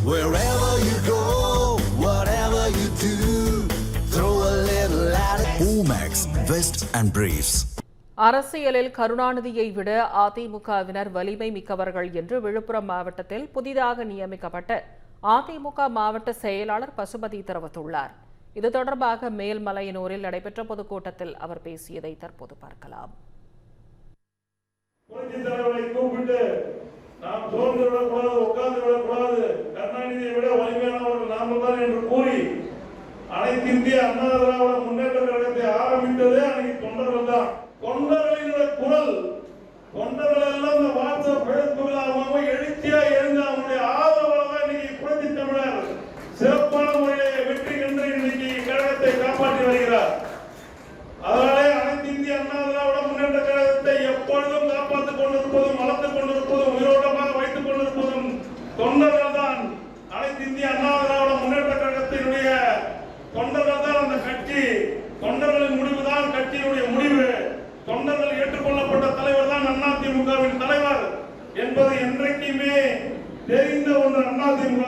Wherever you go, whatever you do, throw a little at it. Omax, Vest and Briefs. அரசியலில் கருணாநிதியை விட அதிமுகவினர் வலிமை மிக்கவர்கள் என்று விழுப்புரம் மாவட்டத்தில் புதிதாக நியமிக்கப்பட்ட அதிமுக மாவட்ட செயலாளர் பசுபதி தெரிவித்துள்ளார். இது தொடர்பாக மேல்மலையனூரில் நடைபெற்ற பொதுக்கூட்டத்தில் அவர் பேசியதை தற்போது பார்க்கலாம். நாம் தோன்று விடக்கூடாது, உட்கார்ந்து விடக்கூடாது, கருணாநிதியை விட வலிமையானவர்கள் நாம தான் என்று கூறி அனைத்து இந்திய அண்ணா திராவிட முன்னேற்ற கழகத்தை ஆரம்பித்ததே அன்னைக்கு தொண்டர்கள் தான். தொண்டர்களினுடைய குரல், தொண்டர்கள் எல்லாம் இந்த வாட்ஸ்அப் பேஸ்புக்கில் அவங்க எழுச்சியா எழுந்து அவங்களுடைய ஆதரவாளர் தான் இன்னைக்கு புரட்சி தமிழர் சிறப்பான முறையை வெற்றி கண்டு இன்னைக்கு கழகத்தை காப்பாற்றி வருகிறார். அதனாலே அனைத்து இந்திய அண்ணா திராவிட முன்னேற்ற கழகத்தை எப்பொழுதும் காப்பாற்றிக் கொண்டிருப்பதும் வளர்த்துக் கொண்டிருப்பதும் உயிரோட்டமாக வைத்துக் கொண்டிருப்பதும் தொண்டர்கள் தான். அனைத்து இந்திய அண்ணா திராவிட முன்னேற்ற கழகத்தினுடைய தொண்டர்கள் தான் அந்த கட்சி. தொண்டர்களின் முடிவு தான் கட்சியினுடைய முடிவு. தொண்டர்கள் ஏற்றுக்கொள்ளப்பட்ட தலைவர் தான் அதிமுகவின் தலைவர் என்பது என்றைக்குமே தெரிந்த ஒன்று அதிமுக